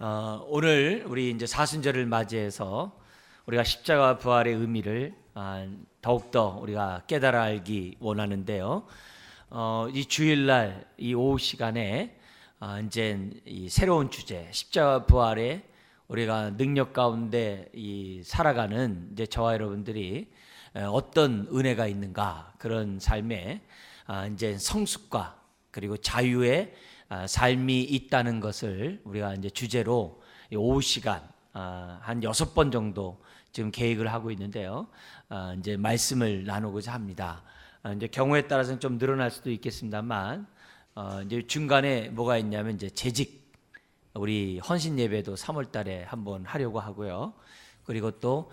오늘 우리 이제 사순절을 맞이해서 우리가 십자가 부활의 의미를 더욱더 우리가 깨달아 알기 원하는데요. 이 주일날 이 오후 시간에 이제 이 새로운 주제 십자가 부활의 우리가 능력 가운데 이 살아가는 이제 저와 여러분들이 어떤 은혜가 있는가, 그런 삶에 이제 성숙과 그리고 자유의 삶이 있다는 것을 우리가 이제 주제로 오후 시간 한 6번 정도 지금 계획을 하고 있는데요. 이제 말씀을 나누고자 합니다. 이제 경우에 따라서는 좀 늘어날 수도 있겠습니다만, 이제 중간에 뭐가 있냐면 이제 재직, 우리 헌신 예배도 3월 달에 한번 하려고 하고요. 그리고 또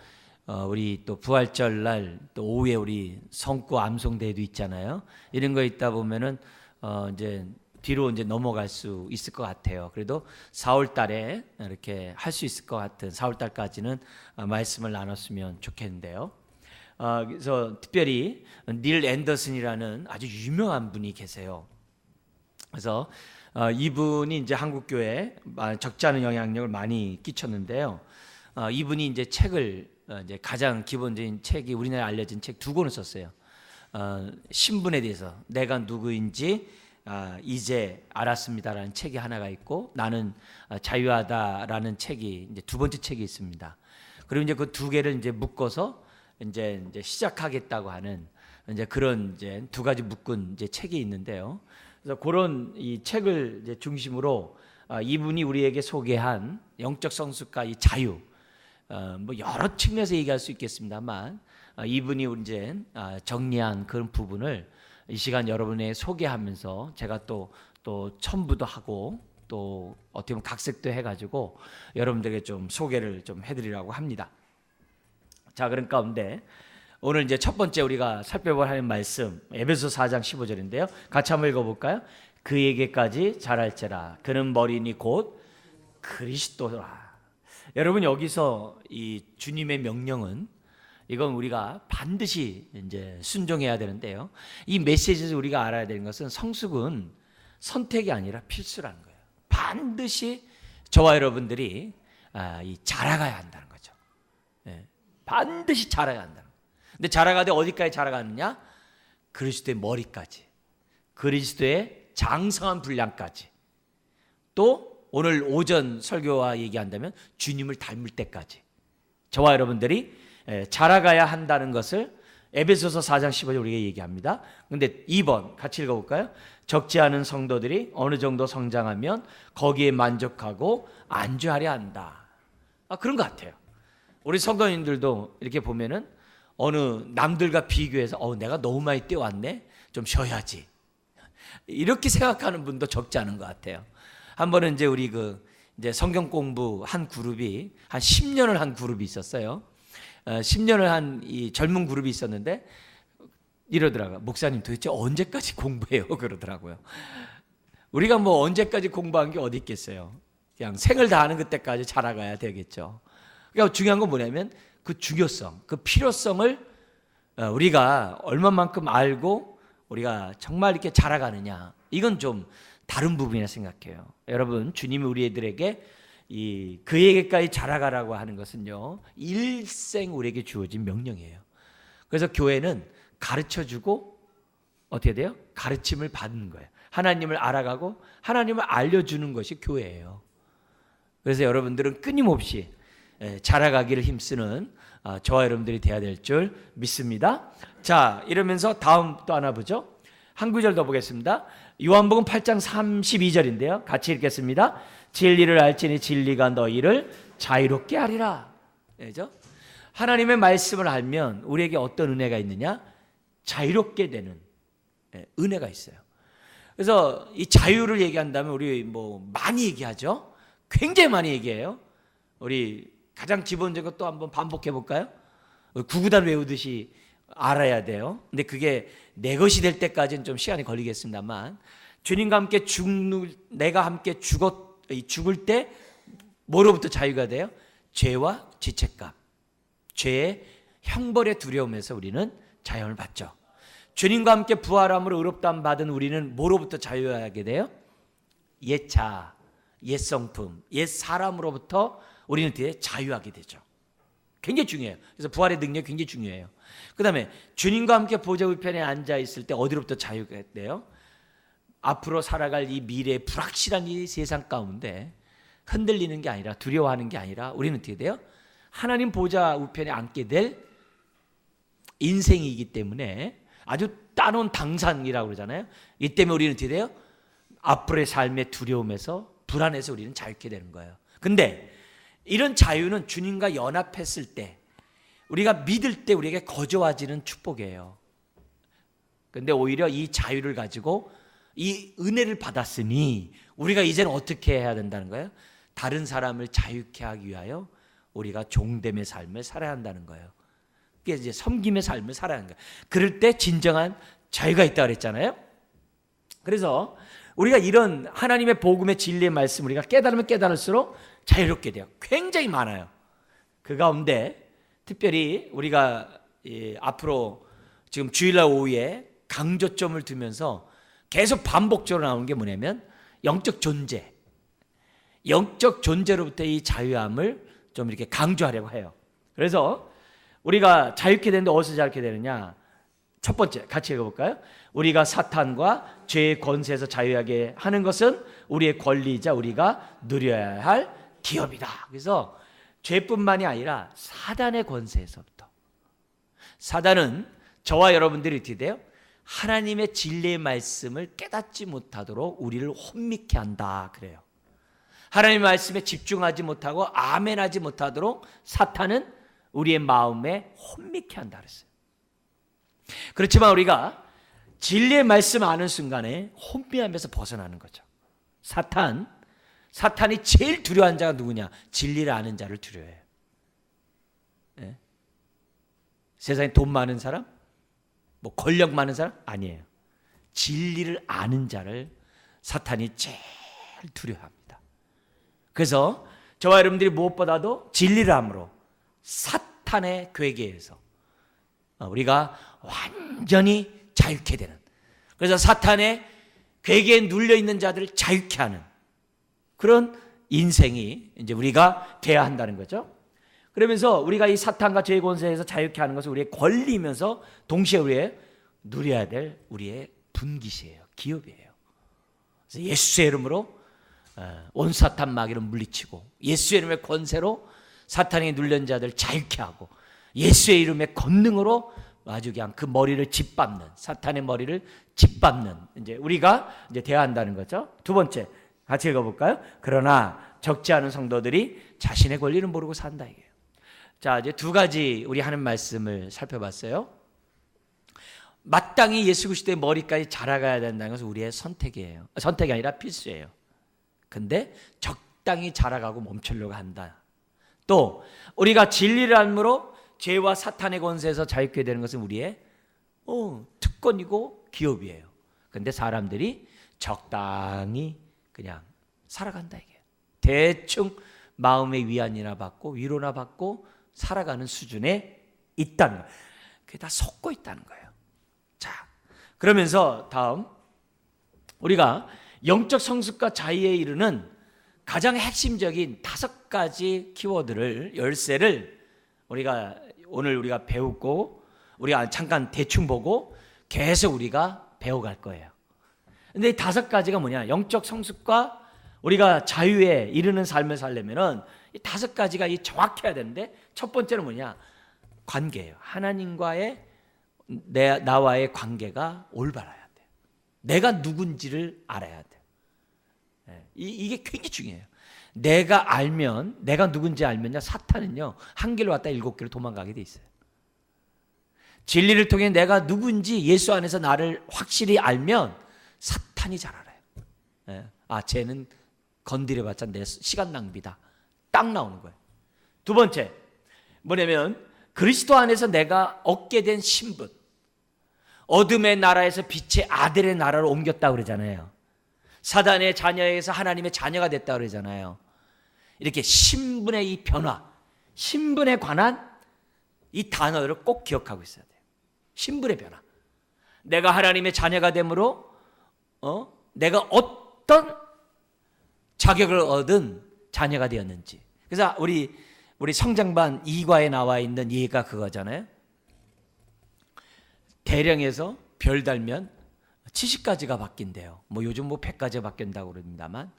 우리 또 부활절 날 또 오후에 우리 성구 암송대회도 있잖아요. 이런 거 있다 보면은 이제 뒤로 이제 넘어갈 수 있을 것 같아요. 그래도 4월 달에 이렇게 할 수 있을 것 같은 4월 달까지는 말씀을 나눴으면 좋겠는데요. 그래서 특별히 닐 앤더슨이라는 아주 유명한 분이 계세요. 그래서 이분이 이제 한국 교회에 적지 않은 영향력을 많이 끼쳤는데요. 이분이 이제 책을 이제 가장 기본적인 책이 우리나라에 알려진 책 2권을 썼어요. 신분에 대해서 내가 누구인지 이제 알았습니다라는 책이 하나가 있고, 나는 자유하다라는 책이 이제 2번째 책이 있습니다. 그리고 이제 그 2개를 이제 묶어서 이제 시작하겠다고 하는 이제 그런 이제 2가지 묶은 이제 책이 있는데요. 그래서 그런 이 책을 이제 중심으로 이분이 우리에게 소개한 영적 성숙과 이 자유, 뭐 여러 측면에서 얘기할 수 있겠습니다만, 이분이 이제 정리한 그런 부분을 이 시간 여러분에 소개하면서 제가 또 첨부도 하고 또 어떻게 보면 각색도 해가지고 여러분들에게 좀 소개를 좀 해드리려고 합니다. 자, 그런 가운데 오늘 이제 첫 번째 우리가 살펴볼 하는 말씀 에베소 4장 15절인데요. 같이 한번 읽어볼까요? 그에게까지 자랄지라 그는 머리니 곧 그리스도라. 여러분, 여기서 이 주님의 명령은 이건 우리가 반드시 이제 순종해야 되는데요. 이 메시지에서 우리가 알아야 되는 것은 성숙은 선택이 아니라 필수라는 거예요. 반드시 저와 여러분들이 자라가야 한다는 거죠. 반드시 자라야 한다는 거예요. 근데 자라가되 어디까지 자라가느냐? 그리스도의 머리까지, 그리스도의 장성한 분량까지, 또 오늘 오전 설교와 얘기한다면 주님을 닮을 때까지 저와 여러분들이 자라가야 한다는 것을 에베소서 4장 15절 우리가 얘기합니다. 근데 2번 같이 읽어볼까요? 적지 않은 성도들이 어느 정도 성장하면 거기에 만족하고 안주하려 한다. 그런 것 같아요. 우리 성도님들도 이렇게 보면은 어느 남들과 비교해서 내가 너무 많이 뛰어왔네, 좀 쉬어야지, 이렇게 생각하는 분도 적지 않은 것 같아요. 한 번은 이제 우리 이제 성경 공부 한 그룹이 한 10년을 한 그룹이 있었어요. 10년을 한 이 젊은 그룹이 있었는데 이러더라고요. 목사님 도대체 언제까지 공부해요? 그러더라고요. 우리가 뭐 언제까지 공부한 게 어디 있겠어요. 그냥 생을 다하는 그때까지 자라가야 되겠죠. 그러니까 중요한 건 뭐냐면 그 중요성, 그 필요성을 우리가 얼마만큼 알고 우리가 정말 이렇게 자라가느냐, 이건 좀 다른 부분이라 생각해요. 여러분, 주님이 우리들에게 그에게까지 자라가라고 하는 것은요, 일생 우리에게 주어진 명령이에요. 그래서 교회는 가르쳐주고 어떻게 돼요? 가르침을 받는 거예요. 하나님을 알아가고 하나님을 알려주는 것이 교회예요. 그래서 여러분들은 끊임없이 자라가기를 힘쓰는 저와 여러분들이 돼야 될 줄 믿습니다. 자, 이러면서 다음 또 하나 보죠. 한 구절 더 보겠습니다. 요한복음 8장 32절인데요. 같이 읽겠습니다. 진리를 알지니 진리가 너희를 자유롭게 하리라. 그죠? 하나님의 말씀을 알면 우리에게 어떤 은혜가 있느냐? 자유롭게 되는 은혜가 있어요. 그래서 이 자유를 얘기한다면 우리 뭐 많이 얘기하죠. 굉장히 많이 얘기해요. 우리 가장 기본적인 것 또 한번 반복해 볼까요? 구구단 외우듯이 알아야 돼요. 근데 그게 내 것이 될 때까지는 좀 시간이 걸리겠습니다만, 주님과 함께 내가 함께 죽을 때 뭐로부터 자유가 돼요? 죄와 죄책감, 죄의 형벌의 두려움에서 우리는 자유를 받죠. 주님과 함께 부활함으로 의롭다함 받은 우리는 뭐로부터 자유하게 돼요? 옛자, 옛 성품, 옛 사람으로부터 우리는 뒤에 자유하게 되죠. 굉장히 중요해요. 그래서 부활의 능력이 굉장히 중요해요. 그 다음에 주님과 함께 보좌 우편에 앉아 있을 때 어디로부터 자유가 돼요? 앞으로 살아갈 이 미래의 불확실한 이 세상 가운데 흔들리는 게 아니라, 두려워하는 게 아니라 우리는 어떻게 돼요? 하나님 보좌 우편에 앉게 될 인생이기 때문에 아주 따놓은 당산이라고 그러잖아요. 이 때문에 우리는 어떻게 돼요? 앞으로의 삶의 두려움에서, 불안해서 우리는 자유케 되는 거예요. 근데 이런 자유는 주님과 연합했을 때, 우리가 믿을 때 우리에게 거저와지는 축복이에요. 근데 오히려 이 자유를 가지고 이 은혜를 받았으니 우리가 이제는 어떻게 해야 된다는 거예요? 다른 사람을 자유케 하기 위하여 우리가 종됨의 삶을 살아야 한다는 거예요. 그게 이제 섬김의 삶을 살아야 하는 거예요. 그럴 때 진정한 자유가 있다고 그랬잖아요. 그래서 우리가 이런 하나님의 복음의 진리의 말씀 우리가 깨달으면 깨달을수록 자유롭게 돼요. 굉장히 많아요. 그 가운데 특별히 우리가 앞으로 지금 주일날 오후에 강조점을 두면서 계속 반복적으로 나오는 게 뭐냐면 영적 존재, 영적 존재로부터 이 자유함을 좀 이렇게 강조하려고 해요. 그래서 우리가 자유케 되는데 어디서 자유케 되느냐? 첫 번째 같이 읽어볼까요? 우리가 사탄과 죄의 권세에서 자유하게 하는 것은 우리의 권리이자 우리가 누려야 할 기업이다. 그래서 죄뿐만이 아니라 사단의 권세에서부터. 사단은 저와 여러분들이 어떻게 돼요? 하나님의 진리의 말씀을 깨닫지 못하도록 우리를 혼미케 한다 그래요. 하나님의 말씀에 집중하지 못하고 아멘하지 못하도록 사탄은 우리의 마음에 혼미케 한다 그랬어요. 그렇지만 우리가 진리의 말씀 아는 순간에 혼미함에서 벗어나는 거죠. 사탄이 제일 두려워하는 자가 누구냐? 진리를 아는 자를 두려워해요. 네? 세상에 돈 많은 사람? 뭐 권력 많은 사람? 아니에요. 진리를 아는 자를 사탄이 제일 두려워합니다. 그래서 저와 여러분들이 무엇보다도 진리를 함으로 사탄의 괴계에서 우리가 완전히 자유케 되는, 그래서 사탄의 괴계에 눌려있는 자들을 자유케 하는 그런 인생이 이제 우리가 돼야 한다는 거죠. 그러면서 우리가 이 사탄과 죄의 권세에서 자유케 하는 것은 우리의 권리면서 동시에 우리의 누려야 될 우리의 분깃이에요. 기업이에요. 그래서 예수의 이름으로 온 사탄 마귀를 물리치고 예수의 이름의 권세로 사탄에게 눌린 자들 자유케 하고 예수의 이름의 권능으로 아주 그냥 그 머리를 짓밟는, 사탄의 머리를 짓밟는 이제 우리가 이제 돼야 한다는 거죠. 두 번째 같이 읽어볼까요? 그러나 적지 않은 성도들이 자신의 권리를 모르고 산다 이게요. 자, 이제 두 가지 우리 하는 말씀을 살펴봤어요. 마땅히 예수 그리스도의 머리까지 자라가야 된다는 것은 우리의 선택이에요. 선택이 아니라 필수예요. 근데 적당히 자라가고 멈추려고 한다. 또 우리가 진리를 알므로 죄와 사탄의 권세에서 자유케 되는 것은 우리의 특권이고 기업이에요. 근데 사람들이 적당히 그냥 살아간다 이게. 대충 마음의 위안이나 받고 위로나 받고 살아가는 수준에 있다는 거예요. 그게 다 속고 있다는 거예요. 자, 그러면서 다음 우리가 영적 성숙과 자유에 이르는 가장 핵심적인 5가지 키워드를, 열쇠를 오늘 우리가 배우고 우리가 잠깐 대충 보고 계속 우리가 배워갈 거예요. 근데 이 5가지가 뭐냐? 영적 성숙과 우리가 자유에 이르는 삶을 살려면은 이 5가지가 정확해야 되는데, 첫 번째는 뭐냐? 관계예요. 하나님과의 나와의 관계가 올바라야 돼요. 내가 누군지를 알아야 돼요. 이게 굉장히 중요해요. 내가 누군지 알면요, 사탄은요 한 길로 왔다 7길로 도망가게 돼 있어요. 진리를 통해 내가 누군지 예수 안에서 나를 확실히 알면 사탄이 잘 알아요. 쟤는 건드려봤자 내 시간 낭비다. 딱 나오는 거예요. 두 번째 뭐냐면 그리스도 안에서 내가 얻게 된 신분, 어둠의 나라에서 빛의 아들의 나라로 옮겼다고 그러잖아요. 사단의 자녀에서 하나님의 자녀가 됐다고 그러잖아요. 이렇게 신분의 이 변화, 신분에 관한 이 단어를 꼭 기억하고 있어야 돼요. 신분의 변화. 내가 하나님의 자녀가 되므로 내가 어떤 자격을 얻은 자녀가 되었는지. 그래서 우리 성장반 2과에 나와 있는 예가 그거잖아요. 대령에서 별 달면 70가지가 바뀐대요. 뭐 요즘 뭐 100가지 바뀐다고 그럽니다만,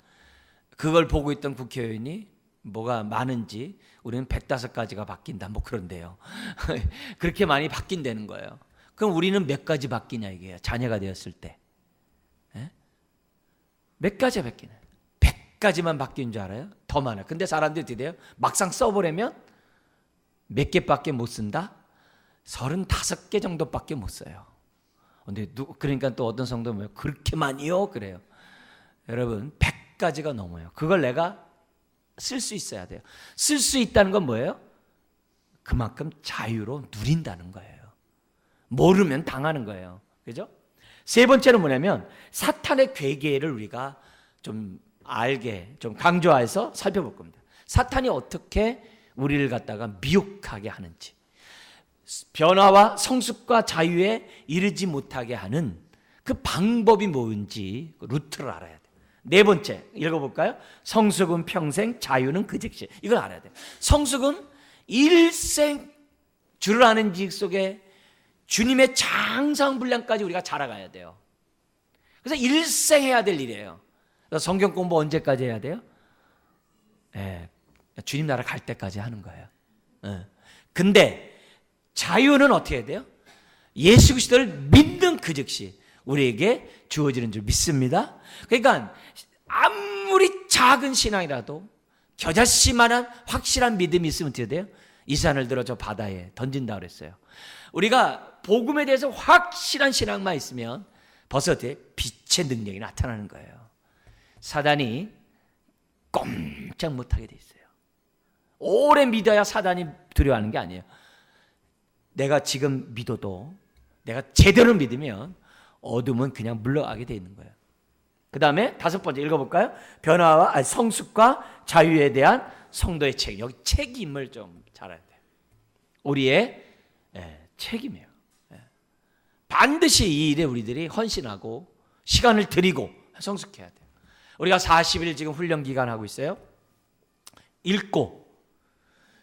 그걸 보고 있던 국회의원이 뭐가 많은지 우리는 105가지가 바뀐다 뭐 그런데요. 그렇게 많이 바뀐다는 거예요. 그럼 우리는 몇 가지 바뀌냐 이게요. 자녀가 되었을 때. 몇 가지 바뀌냐. 100가지만 바뀐 줄 알아요? 더 많아요. 근데 사람들이 어떻게 돼요? 막상 써보려면 몇 개밖에 못 쓴다? 35개 정도밖에 못 써요. 근데 그러니까 또 어떤 성도는 뭐예요? 그렇게 많이요? 그래요. 여러분 100가지가 넘어요. 그걸 내가 쓸 수 있어야 돼요. 쓸 수 있다는 건 뭐예요? 그만큼 자유로 누린다는 거예요. 모르면 당하는 거예요. 그죠? 세 번째는 뭐냐면 사탄의 괴계를 우리가 좀 알게, 좀 강조해서 살펴볼 겁니다. 사탄이 어떻게 우리를 갖다가 미혹하게 하는지, 변화와 성숙과 자유에 이르지 못하게 하는 그 방법이 뭔지 그 루트를 알아야 돼요. 네 번째 읽어볼까요? 성숙은 평생, 자유는 그 즉시. 이걸 알아야 돼요. 성숙은 일생 주를 아는 지식 속에 주님의 장성분량까지 우리가 자라가야 돼요. 그래서 일생 해야 될 일이에요. 그래서 성경 공부 언제까지 해야 돼요? 주님 나라 갈 때까지 하는 거예요. 근데 자유는 어떻게 해야 돼요? 예수 그리스도를 믿는 그 즉시 우리에게 주어지는 줄 믿습니다. 그러니까 아무리 작은 신앙이라도 겨자씨만한 확실한 믿음이 있으면 어떻게 돼요? 이 산을 들어 저 바다에 던진다 그랬어요. 우리가 복음에 대해서 확실한 신앙만 있으면 벌써 어떻게 빛의 능력이 나타나는 거예요. 사단이 꼼짝 못하게 돼 있어요. 오래 믿어야 사단이 두려워하는 게 아니에요. 내가 지금 믿어도 내가 제대로 믿으면 어둠은 그냥 물러가게 돼 있는 거예요. 그 다음에 다섯 번째 읽어볼까요? 변화와 성숙과 자유에 대한 성도의 책임. 여기 책임을 좀 잘 알아야 돼요. 우리의 책임이에요. 반드시 이 일에 우리들이 헌신하고 시간을 들이고 성숙해야 돼요. 우리가 40일 지금 훈련 기간 하고 있어요. 읽고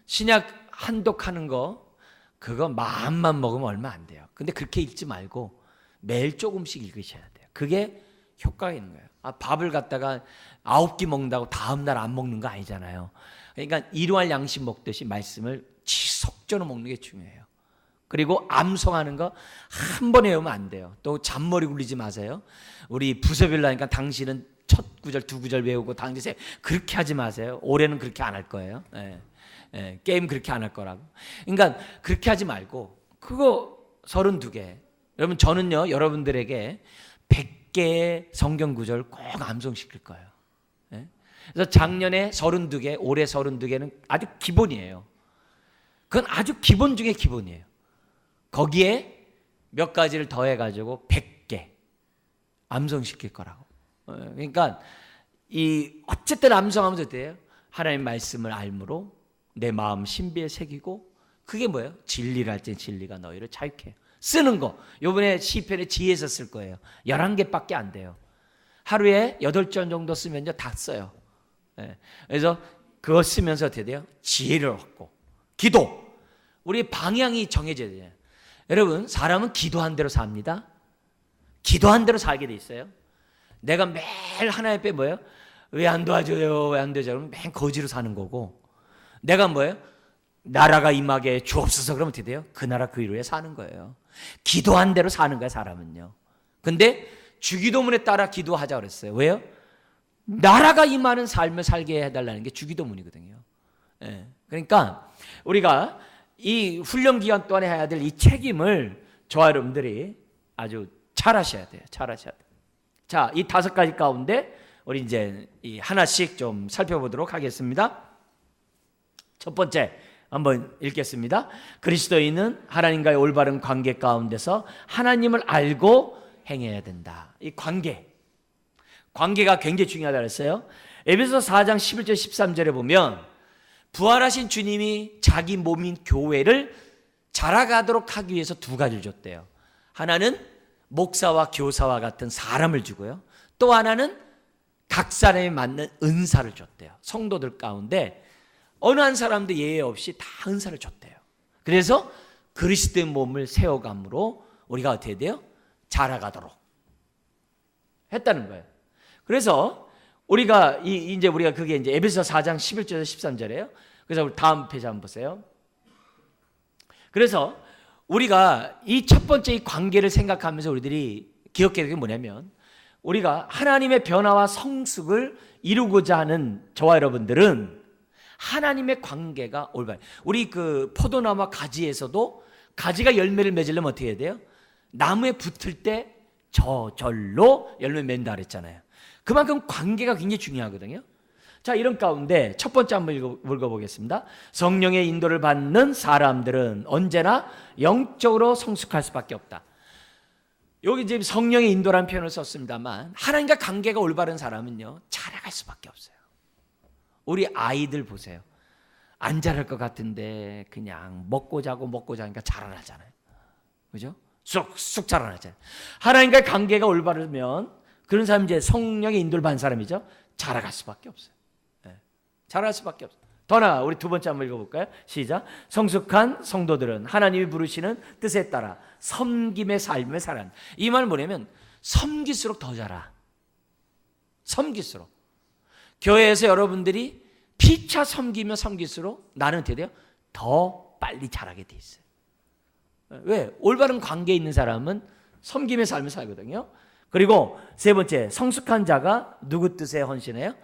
신약 한독하는 거 그거 마음만 먹으면 얼마 안 돼요. 근데 그렇게 읽지 말고 매일 조금씩 읽으셔야 돼요. 그게 효과가 있는 거예요. 밥을 갖다가 9끼 먹는다고 다음날 안 먹는 거 아니잖아요. 그러니까 일용할 양식 먹듯이 말씀을 지속적으로 먹는 게 중요해요. 그리고 암송하는 거 한 번에 외우면 안 돼요. 또 잔머리 굴리지 마세요. 우리 부서별로 하니까 당신은 첫 구절 두 구절 외우고 당신 그렇게 하지 마세요. 올해는 그렇게 안 할 거예요. 게임 그렇게 안 할 거라고. 그러니까 그렇게 하지 말고 그거 32개. 여러분 저는요 여러분들에게 100개의 성경 구절 꼭 암송시킬 거예요. 그래서 작년에 32개, 올해 32개는 아주 기본이에요. 그건 아주 기본 중에 기본이에요. 거기에 몇 가지를 더해가지고 100개 암송시킬 거라고. 그러니까 어쨌든 암송하면서 어때요? 하나님 말씀을 알므로 내 마음 신비에 새기고 그게 뭐예요? 진리를 할 때 진리가 너희를 자유케 해요. 쓰는 거. 요번에 시편에 지혜에서 쓸 거예요. 11개밖에 안 돼요. 하루에 8전 정도 쓰면요 다 써요. 그래서 그거 쓰면서 어떻게 돼요? 지혜를 얻고 기도. 우리 방향이 정해져야 돼요. 여러분 사람은 기도한 대로 삽니다. 기도한 대로 살게 돼 있어요. 내가 매일 하나님 앞에 뭐예요? 왜 안 도와줘요? 왜 안 도와줘요? 그러면 맨 거지로 사는 거고 내가 뭐예요? 나라가 임하게 주옵소서 그러면 어떻게 돼요? 그 나라 그 이루에 사는 거예요. 기도한 대로 사는 거야 사람은요. 근데 주기도문에 따라 기도하자 그랬어요. 왜요? 나라가 임하는 삶을 살게 해달라는 게 주기도문이거든요. 그러니까 우리가 이 훈련 기간 동안에 해야 될 이 책임을 저와 여러분들이 아주 잘 하셔야 돼요. 잘 하셔야 돼요. 자, 이 5가지 가운데 우리 이제 이 하나씩 좀 살펴보도록 하겠습니다. 첫 번째 한번 읽겠습니다. 그리스도인은 하나님과의 올바른 관계 가운데서 하나님을 알고 행해야 된다. 이 관계가 굉장히 중요하다고 했어요. 에베소서 4장 11절 13절에 보면 부활하신 주님이 자기 몸인 교회를 자라가도록 하기 위해서 2가지를 줬대요. 하나는 목사와 교사와 같은 사람을 주고요. 또 하나는 각 사람에 맞는 은사를 줬대요. 성도들 가운데 어느 한 사람도 예외 없이 다 은사를 줬대요. 그래서 그리스도의 몸을 세워감으로 우리가 어떻게 돼요? 자라가도록 했다는 거예요. 그래서 우리가 이제 우리가 그게 이제 에베소 4장 11절에서 13절이에요. 그래서 우리 다음 페이지 한번 보세요. 그래서 우리가 이 첫 번째 이 관계를 생각하면서 우리들이 기억해야 될 게 뭐냐면, 우리가 하나님의 변화와 성숙을 이루고자 하는 저와 여러분들은 하나님의 관계가 올바른, 우리 그 포도나무 가지에서도 가지가 열매를 맺으려면 어떻게 해야 돼요? 나무에 붙을 때 저절로 열매 맺는다 그랬잖아요. 그만큼 관계가 굉장히 중요하거든요. 자, 이런 가운데 첫 번째 한번 읽어보겠습니다. 성령의 인도를 받는 사람들은 언제나 영적으로 성숙할 수밖에 없다. 여기 지금 성령의 인도라는 표현을 썼습니다만, 하나님과 관계가 올바른 사람은요, 자라갈 수밖에 없어요. 우리 아이들 보세요. 안 자랄 것 같은데 그냥 먹고 자고 자니까 자라나잖아요. 그죠? 쑥쑥 자라나잖아요. 하나님과 관계가 올바르면 그런 사람이 이제 성령의 인도를 받는 사람이죠. 자라갈 수밖에 없어요. 네. 자라갈 수밖에 없어요. 더 나아 우리 두 번째 한번 읽어볼까요? 시작. 성숙한 성도들은 하나님이 부르시는 뜻에 따라 섬김의 삶을 살아간다. 이 말은 뭐냐면 섬길수록 더 자라. 섬길수록. 교회에서 여러분들이 피차 섬기며 섬길수록 나는 어떻게 돼요? 더 빨리 자라게 돼 있어요. 왜? 올바른 관계에 있는 사람은 섬김의 삶을 살거든요. 그리고 세 번째, 성숙한 자가 누구 뜻에 헌신해요?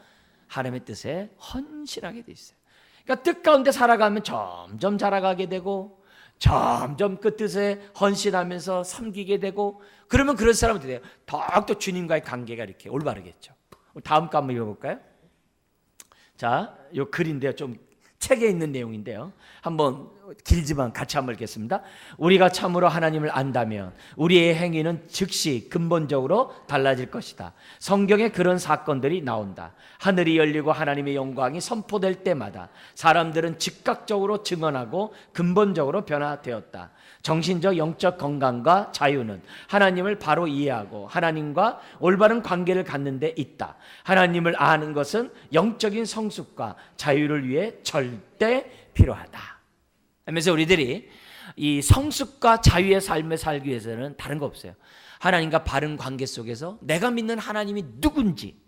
하나님의 뜻에 헌신하게 돼 있어요. 그러니까 뜻 가운데 살아가면 점점 자라가게 되고, 점점 그 뜻에 헌신하면서 섬기게 되고, 그러면 그런 사람은 어떻게 돼요? 더욱더 주님과의 관계가 이렇게 올바르겠죠. 다음 거 한번 읽어볼까요? 자, 요 글인데요. 좀 책에 있는 내용인데요. 한번 길지만 같이 한번 읽겠습니다. 우리가 참으로 하나님을 안다면 우리의 행위는 즉시 근본적으로 달라질 것이다. 성경에 그런 사건들이 나온다. 하늘이 열리고 하나님의 영광이 선포될 때마다 사람들은 즉각적으로 증언하고 근본적으로 변화되었다. 정신적 영적 건강과 자유는 하나님을 바로 이해하고 하나님과 올바른 관계를 갖는 데 있다. 하나님을 아는 것은 영적인 성숙과 자유를 위해 절대 필요하다. 하면서 우리들이 이 성숙과 자유의 삶을 살기 위해서는 다른 거 없어요. 하나님과 바른 관계 속에서 내가 믿는 하나님이 누군지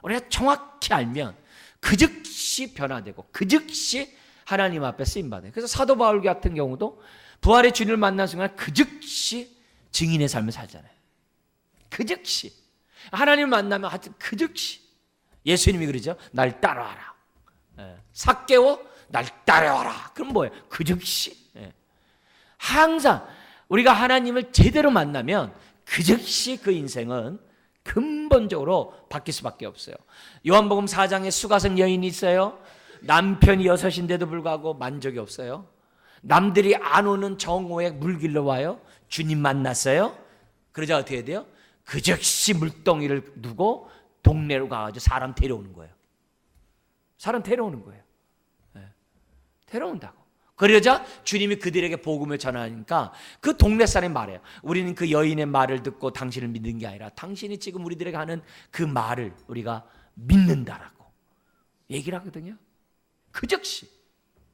우리가 정확히 알면 그 즉시 변화되고 그 즉시 하나님 앞에 쓰임받아요. 그래서 사도 바울 같은 경우도 부활의 주님을 만난 순간 그 즉시 증인의 삶을 살잖아요. 그 즉시 하나님을 만나면 하여튼 그 즉시 예수님이 그러죠. 날 따라와라. 삭개오 날 따라와라. 그럼 뭐예요? 그 즉시. 항상 우리가 하나님을 제대로 만나면 그 즉시 그 인생은 근본적으로 바뀔 수밖에 없어요. 요한복음 4장에 수가성 여인이 있어요. 남편이 6인데도 불구하고 만족이 없어요. 남들이 안 오는 정오에 물길로 와요. 주님 만났어요. 그러자 어떻게 돼요? 그 즉시 물동이를 두고 동네로 가가지고 사람 데려오는 거예요. 사람 데려오는 거예요. 데려온다고. 그러자 주님이 그들에게 복음을 전하니까 그 동네 사람이 말해요. 우리는 그 여인의 말을 듣고 당신을 믿는 게 아니라 당신이 지금 우리들에게 하는 그 말을 우리가 믿는다라고 얘기를 하거든요. 그 즉시.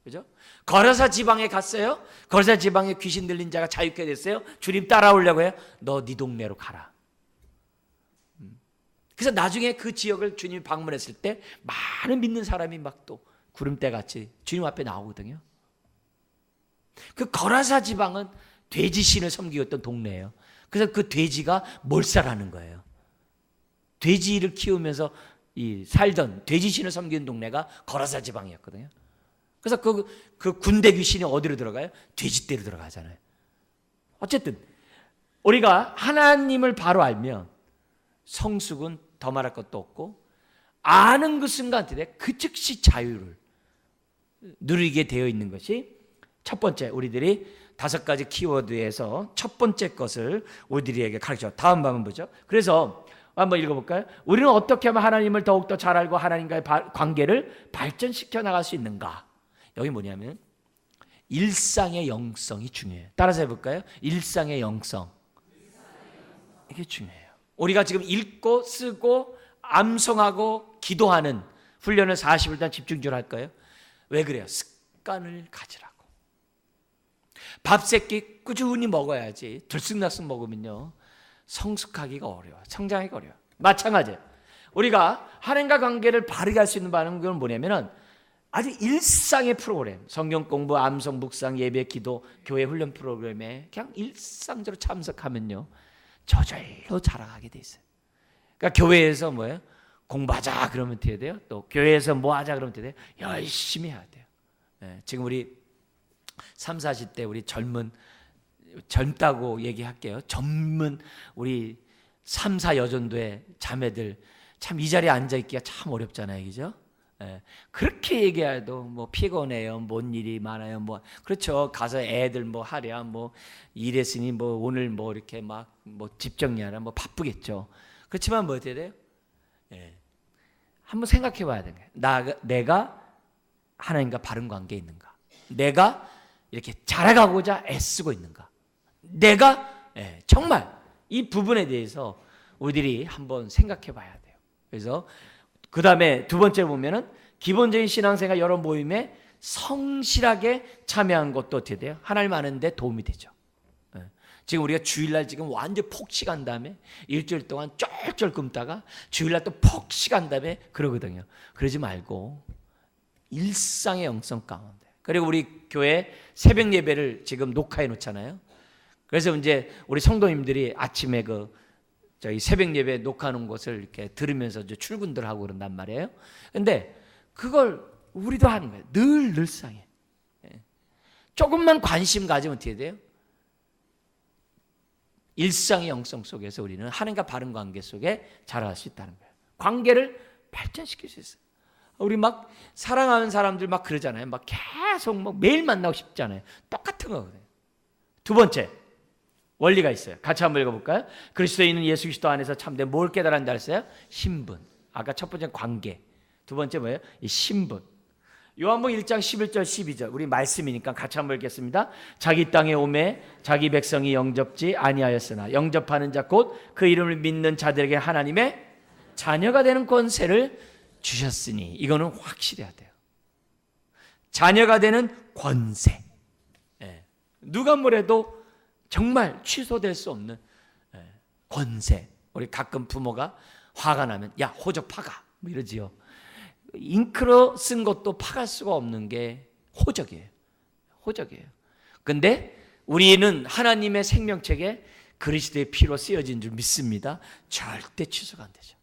그죠? 거라사 지방에 갔어요. 거라사 지방에 귀신 들린 자가 자유케 됐어요. 주님 따라오려고 해요. 너 네 동네로 가라. 그래서 나중에 그 지역을 주님이 방문했을 때 많은 믿는 사람이 막 또 구름대같이 주님 앞에 나오거든요. 그 거라사 지방은 돼지 신을 섬기고 있던 동네예요. 그래서 그 돼지가 몰살하는 거예요. 돼지를 키우면서 살던 돼지 신을 섬기는 동네가 거라사 지방이었거든요. 그래서 그 군대 귀신이 어디로 들어가요? 돼지떼로 들어가잖아요. 어쨌든 우리가 하나님을 바로 알면 성숙은 더 말할 것도 없고 아는 그 순간 그 즉시 자유를 누리게 되어 있는 것이 첫 번째, 우리들이 5가지 키워드에서 첫 번째 것을 우리들에게 가르쳐. 다음 방은 보죠. 그래서 한번 읽어볼까요? 우리는 어떻게 하면 하나님을 더욱더 잘 알고 하나님과의 관계를 발전시켜 나갈 수 있는가? 여기 뭐냐면 일상의 영성이 중요해요. 따라서 해볼까요? 일상의 영성. 이게 중요해요. 우리가 지금 읽고 쓰고 암송하고 기도하는 훈련을 40일 동안 집중적으로 할 거예요. 왜 그래요? 습관을 가지라고. 밥 세끼 꾸준히 먹어야지. 들쑥날쑥 먹으면요 성숙하기가 어려워요. 성장하기가 어려워요. 마찬가지예요. 우리가 하나님과 관계를 바르게 할 수 있는 방법은 뭐냐면은 아주 일상의 프로그램, 성경 공부, 암송, 묵상, 예배, 기도, 교회 훈련 프로그램에 그냥 일상적으로 참석하면요 저절로 자라가게 돼 있어요. 그러니까 교회에서 뭐예요? 공부하자 그러면 어떻게 돼요? 또 교회에서 뭐 하자 그러면 어떻게 돼요? 열심히 해야 돼요. 네, 지금 우리 3, 40대 우리 젊다고 얘기할게요. 젊은 우리 3, 4 여전도의 자매들 참 이 자리에 앉아있기가 참 어렵잖아요. 그죠? 예, 그렇게 얘기해도 뭐 피곤해요. 뭔 일이 많아요. 뭐 그렇죠. 가서 애들 뭐 하랴 뭐 일했으니 뭐 오늘 뭐 이렇게 막 뭐 집 정리하라 뭐 바쁘겠죠. 그렇지만 뭐 어떻게 돼요? 예, 한번 생각해 봐야 되는 거예요. 내가 하나님과 바른 관계에 있는가? 내가 이렇게 자라가고자 애쓰고 있는가? 내가 정말 이 부분에 대해서 우리들이 한번 생각해 봐야 돼요. 그래서 그 다음에 두 번째 보면은 기본적인 신앙생활 여러 모임에 성실하게 참여한 것도 어떻게 돼요? 하나님 아는데 도움이 되죠. 지금 우리가 주일날 지금 완전 폭식한 다음에 일주일 동안 쩔쩔 굶다가 주일날 또 폭식한 다음에 그러거든요. 그러지 말고 일상의 영성 가운데. 그리고 우리 교회 새벽 예배를 지금 녹화해 놓잖아요. 그래서 이제 우리 성도님들이 아침에 저희 새벽 예배 녹화하는 것을 이렇게 들으면서 이제 출근들 하고 그런단 말이에요. 근데 그걸 우리도 하는 거예요. 늘상에. 조금만 관심 가지면 어떻게 돼요? 일상의 영성 속에서 우리는 하나님과 바른 관계 속에 자라갈 수 있다는 거예요. 관계를 발전시킬 수 있어요. 우리 막 사랑하는 사람들 막 그러잖아요. 막 계속 막 매일 만나고 싶잖아요. 똑같은 거거든요. 두 번째 원리가 있어요. 같이 한번 읽어볼까요? 그리스도인은 예수 그리스도 안에서 참된 뭘 깨달았는지 알았어요? 신분. 아까 첫 번째 관계. 두 번째 뭐예요? 이 신분. 요한복음 1장 11절 12절 우리 말씀이니까 같이 한번 읽겠습니다. 자기 땅에 오매 자기 백성이 영접지 아니하였으나 영접하는 자 곧 그 이름을 믿는 자들에게 하나님의 자녀가 되는 권세를 주셨으니 이거는 확실해야 돼요. 자녀가 되는 권세. 누가 뭐래도 정말 취소될 수 없는 권세. 우리 가끔 부모가 화가 나면 야 호적 파가 뭐 이러지요. 잉크로 쓴 것도 파갈 수가 없는 게 호적이에요. 호적이에요. 근데 우리는 하나님의 생명책에 그리스도의 피로 쓰여진 줄 믿습니다. 절대 취소가 안 되죠.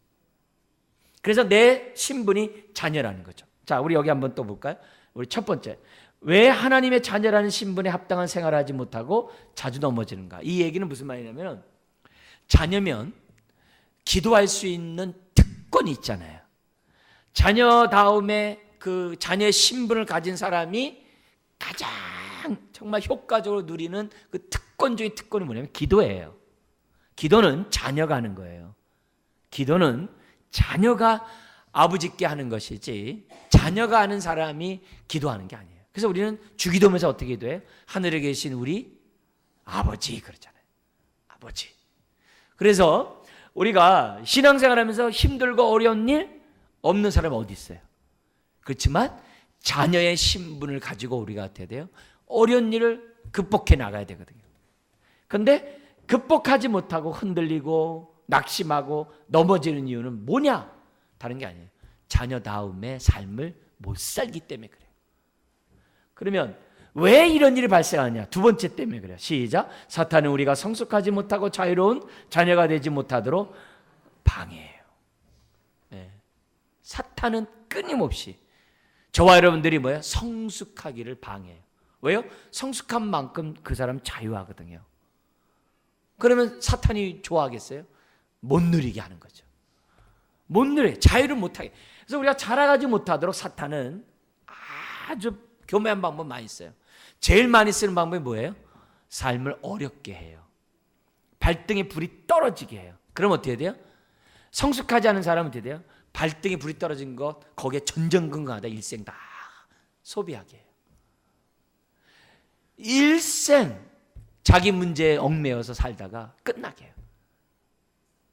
그래서 내 신분이 자녀라는 거죠. 자, 우리 여기 한번 또 볼까요? 우리 첫 번째. 왜 하나님의 자녀라는 신분에 합당한 생활을 하지 못하고 자주 넘어지는가? 이 얘기는 무슨 말이냐면 자녀면 기도할 수 있는 특권이 있잖아요. 자녀 다음에 그 자녀의 신분을 가진 사람이 가장 정말 효과적으로 누리는 그 특권 중의 특권이 뭐냐면 기도예요. 기도는 자녀가 하는 거예요. 기도는 자녀가 아버지께 하는 것이지 자녀가 하는 사람이 기도하는 게 아니에요. 그래서 우리는 주기도면서 어떻게 기도해요? 하늘에 계신 우리 아버지 그러잖아요. 아버지. 그래서 우리가 신앙생활하면서 힘들고 어려운 일 없는 사람은 어디 있어요? 그렇지만 자녀의 신분을 가지고 우리가 어떻게 돼요? 어려운 일을 극복해 나가야 되거든요. 그런데 극복하지 못하고 흔들리고 낙심하고 넘어지는 이유는 뭐냐? 다른 게 아니에요. 자녀다움의 삶을 못 살기 때문에 그래요. 그러면 왜 이런 일이 발생하냐? 두 번째 때문에 그래요. 시작. 사탄은 우리가 성숙하지 못하고 자유로운 자녀가 되지 못하도록 방해해요. 사탄은 끊임없이 저와 여러분들이 뭐예요? 성숙하기를 방해해요. 왜요? 성숙한 만큼 그 사람 자유하거든요. 그러면 사탄이 좋아하겠어요? 못 누리게 하는 거죠. 못 누려, 자유를 못하게. 그래서 우리가 자라가지 못하도록 사탄은 아주 교묘한 방법 많이 있어요. 제일 많이 쓰는 방법이 뭐예요? 삶을 어렵게 해요. 발등에 불이 떨어지게 해요. 그럼 어떻게 돼요? 성숙하지 않은 사람은 어떻게 돼요? 발등에 불이 떨어진 것 거기에 전전긍긍하다 일생 다 소비하게 해요. 일생 자기 문제에 얽매여서 살다가 끝나게 해요.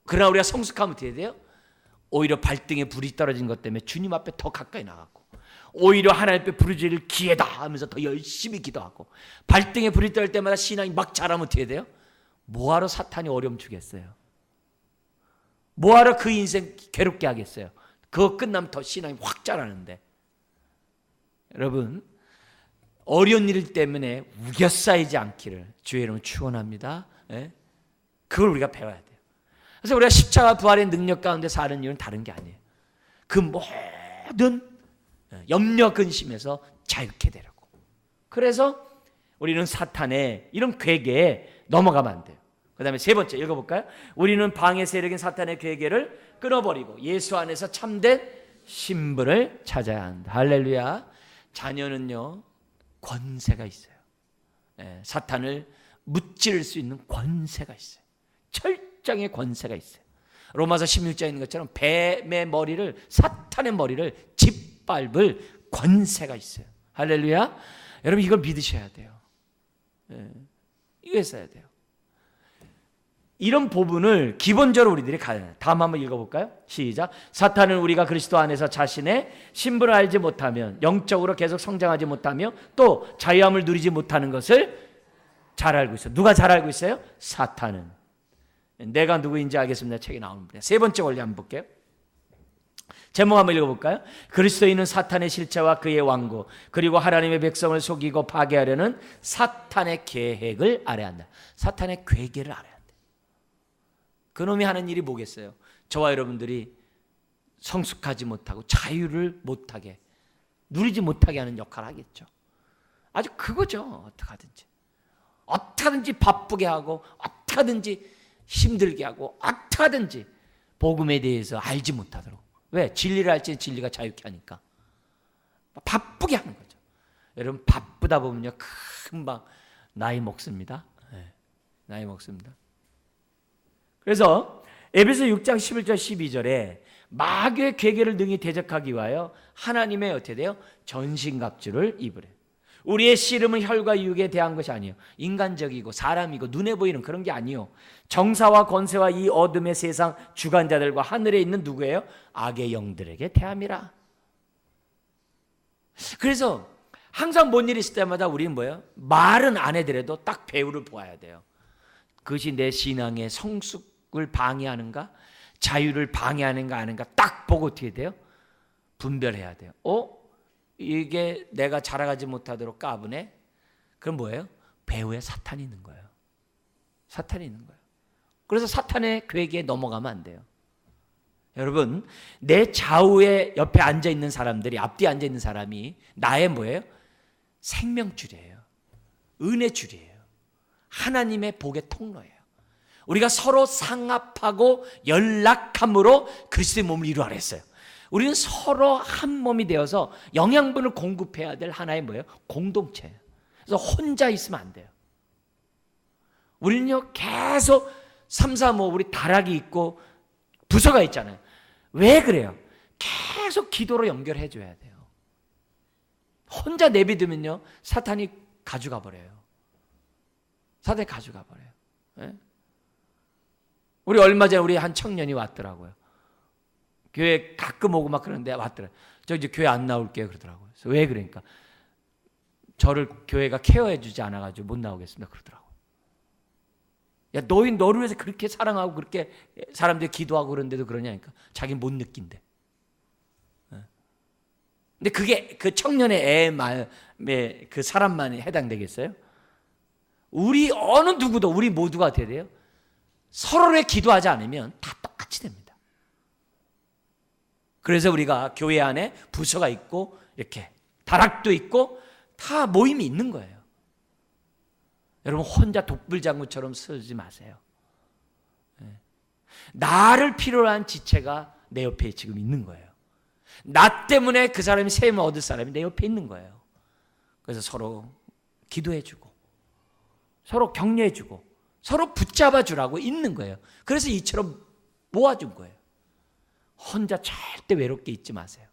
그러나 우리가 성숙하면 어떻게 돼요? 오히려 발등에 불이 떨어진 것 때문에 주님 앞에 더 가까이 나갔고, 오히려 하나님 앞에 부르짖을 기회다 하면서 더 열심히 기도하고, 발등에 불이 떨어질 때마다 신앙이 막 자라면 어떻게 돼요? 뭐하러 사탄이 어려움 주겠어요? 뭐하러 그 인생 괴롭게 하겠어요? 그거 끝나면 더 신앙이 확 자라는데. 여러분, 어려운 일 때문에 우겨싸이지 않기를 주의 이름으로 축원합니다. 그걸 우리가 배워야 돼요. 그래서 우리가 십자가 부활의 능력 가운데 사는 이유는 다른 게 아니에요. 그 모든 염려 근심에서 자유케 되라고. 그래서 우리는 사탄의 이런 괴계에 넘어가면 안 돼요. 그 다음에 세 번째 읽어볼까요? 우리는 방해 세력인 사탄의 괴계를 끊어버리고 예수 안에서 참된 신분을 찾아야 한다. 할렐루야. 자녀는요, 권세가 있어요. 사탄을 무찌를 수 있는 권세가 있어요. 철장의 권세가 있어요. 로마서 16장에 있는 것처럼 뱀의 머리를, 사탄의 머리를 짓밟을 권세가 있어요. 할렐루야. 여러분, 이걸 믿으셔야 돼요. 이거 했어야 돼요. 이런 부분을 기본적으로 우리들이 가야 돼요. 다음 한번 읽어볼까요? 시작. 사탄은 우리가 그리스도 안에서 자신의 신분을 알지 못하면, 영적으로 계속 성장하지 못하며 또 자유함을 누리지 못하는 것을 잘 알고 있어요. 누가 잘 알고 있어요? 사탄은. 내가 누구인지 알겠습니다. 책에 나옵니다. 세 번째 원리 한번 볼게요. 제목 한번 읽어볼까요? 그리스도인은 사탄의 실체와 그의 왕국, 그리고 하나님의 백성을 속이고 파괴하려는 사탄의 계획을 알아야 한다. 사탄의 괴계를 알아야 한다. 그놈이 하는 일이 뭐겠어요? 저와 여러분들이 성숙하지 못하고 자유를 못하게, 누리지 못하게 하는 역할을 하겠죠. 아주 그거죠. 어떻게 하든지 바쁘게 하고, 어떻게 하든지 힘들게 하고, 어떻게 하든지 복음에 대해서 알지 못하도록. 왜? 진리를 알지, 진리가 자유케 하니까. 바쁘게 하는 거죠. 여러분, 바쁘다 보면요, 금방 나이 먹습니다. 나이 먹습니다. 그래서 에베소 6장 11절 12절에 마귀의 괴계를 능히 대적하기 위하여 하나님의 어떻게 돼요? 전신갑주를 입으래. 우리의 씨름은 혈과 육에 대한 것이 아니에요. 인간적이고 사람이고 눈에 보이는 그런 게 아니에요. 정사와 권세와 이 어둠의 세상 주관자들과 하늘에 있는 누구예요? 악의 영들에게 대함이라. 그래서 항상 뭔 일이 있을 때마다 우리는 뭐예요? 말은 안 해더라도 딱 배우를 보아야 돼요. 그것이 내 신앙의 성숙을 방해하는가, 자유를 방해하는가 아닌가 딱 보고 어떻게 돼요? 분별해야 돼요. 이게 내가 자라가지 못하도록 까부네? 그럼 뭐예요? 배후에 사탄이 있는 거예요. 사탄이 있는 거예요. 그래서 사탄의 괴계에 넘어가면 안 돼요. 여러분, 내 좌우에 옆에 앉아있는 사람들이, 앞뒤에 앉아있는 사람이 나의 뭐예요? 생명줄이에요. 은혜줄이에요. 하나님의 복의 통로예요. 우리가 서로 상합하고 연락함으로 그리스도의 몸을 이루어야 했어요. 우리는 서로 한 몸이 되어서 영양분을 공급해야 될 하나의 뭐예요? 공동체예요. 그래서 혼자 있으면 안 돼요. 우리는요, 계속 3, 4, 5 우리 다락이 있고 부서가 있잖아요. 왜 그래요? 계속 기도로 연결해 줘야 돼요. 혼자 내비두면요, 사탄이 가져가 버려요. 사탄이 가져가 버려요. 네? 우리 얼마 전에 우리 한 청년이 왔더라고요. 교회 가끔 오고 막 그러는데 왔더라고요. 저 이제 교회 안 나올게요 그러더라고요. 그래서 왜 그러니까 저를 교회가 케어해 주지 않아가지고 못 나오겠습니다 그러더라고요. 야, 너를 위해서 그렇게 사랑하고 그렇게 사람들이 기도하고 그러는데도 그러냐니까. 자기는 못 느낀대. 근데 그게 그 청년의 애 마음에 그 사람만이 해당되겠어요? 우리 어느 누구도 우리 모두가 어떻게 돼요? 서로를 기도하지 않으면 다 똑같이 됩니다. 그래서 우리가 교회 안에 부서가 있고 이렇게 다락도 있고 다 모임이 있는 거예요. 여러분, 혼자 독불장구처럼 쓰지 마세요. 나를 필요로 한 지체가 내 옆에 지금 있는 거예요. 나 때문에 그 사람이 세움을 얻을 사람이 내 옆에 있는 거예요. 그래서 서로 기도해주고 서로 격려해주고 서로 붙잡아주라고 있는 거예요. 그래서 이처럼 모아준 거예요. 혼자 절대 외롭게 있지 마세요.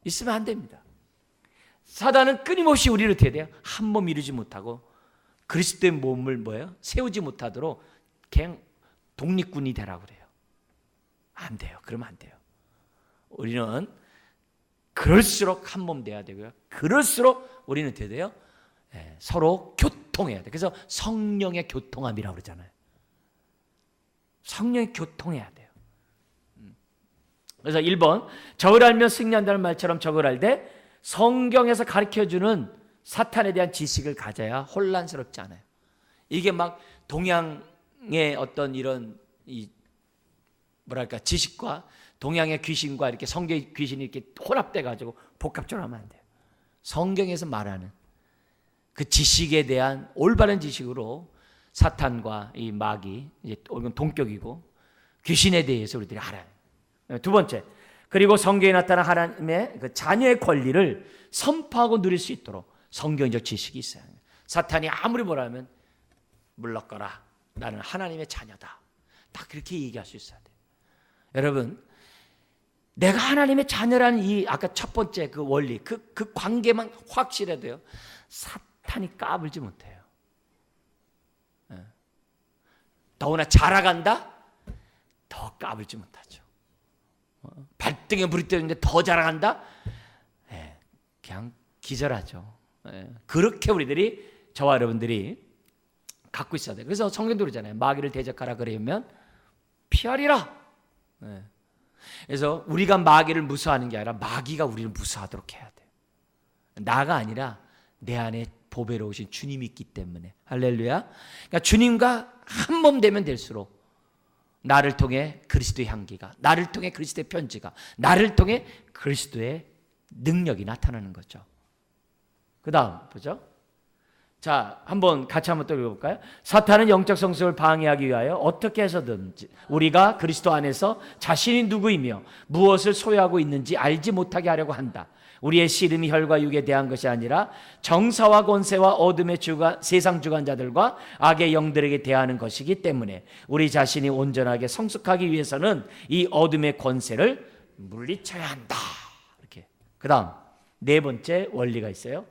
있으면 안 됩니다. 사단은 끊임없이 우리를 어떻게 돼요? 한 몸 이루지 못하고 그리스도의 몸을 뭐예요? 세우지 못하도록 그냥 독립군이 되라고 그래요. 안 돼요. 그러면 안 돼요. 우리는 그럴수록 한 몸 돼야 되고요. 그럴수록 우리는 어떻게 돼요? 서로 교통해야 돼. 그래서 성령의 교통함이라고 그러잖아요. 성령의 교통해야 돼요. 그래서 1번, 적을 알면 승리한다는 말처럼 적을 알되 성경에서 가르쳐주는 사탄에 대한 지식을 가져야 혼란스럽지 않아요. 이게 막 동양의 어떤 이런 지식과 동양의 귀신과 이렇게 성경의 귀신이 이렇게 혼합돼 가지고 복합적으로 하면 안 돼요. 성경에서 말하는 그 지식에 대한 올바른 지식으로 사탄과 이 마귀, 이제 동격이고 귀신에 대해서 우리들이 알아요. 두 번째, 그리고 성경에 나타난 하나님의 그 자녀의 권리를 선포하고 누릴 수 있도록 성경적 지식이 있어야 해요. 사탄이 아무리 뭐라 하면 물러거라, 나는 하나님의 자녀다, 딱 그렇게 얘기할 수 있어야 돼요. 여러분, 내가 하나님의 자녀라는 이 아까 첫 번째 그 원리, 그 관계만 확실해도요, 사탄이 까불지 못해요. 더구나 자라간다? 더 까불지 못하죠. 발등에 불이 떠있는데 더 자라간다? 그냥 기절하죠. 그렇게 우리들이, 저와 여러분들이 갖고 있어야 돼요. 그래서 성경도 그러잖아요. 마귀를 대적하라 그러면 피하리라. 그래서 우리가 마귀를 무서워하는 게 아니라 마귀가 우리를 무서워하도록 해야 돼요. 나가 아니라 내 안에 보배로우신 주님이 있기 때문에. 할렐루야. 그러니까 주님과 한 몸 되면 될수록 나를 통해 그리스도의 향기가, 나를 통해 그리스도의 편지가, 나를 통해 그리스도의 능력이 나타나는 거죠. 그 다음 보죠. 자, 같이 한번 또 읽어볼까요? 사탄은 영적 성숙을 방해하기 위하여 어떻게 해서든지 우리가 그리스도 안에서 자신이 누구이며 무엇을 소유하고 있는지 알지 못하게 하려고 한다. 우리의 씨름이 혈과 육에 대한 것이 아니라 정사와 권세와 어둠의 세상 주관자들과 악의 영들에게 대하는 것이기 때문에 우리 자신이 온전하게 성숙하기 위해서는 이 어둠의 권세를 물리쳐야 한다. 이렇게. 그 다음 네 번째 원리가 있어요.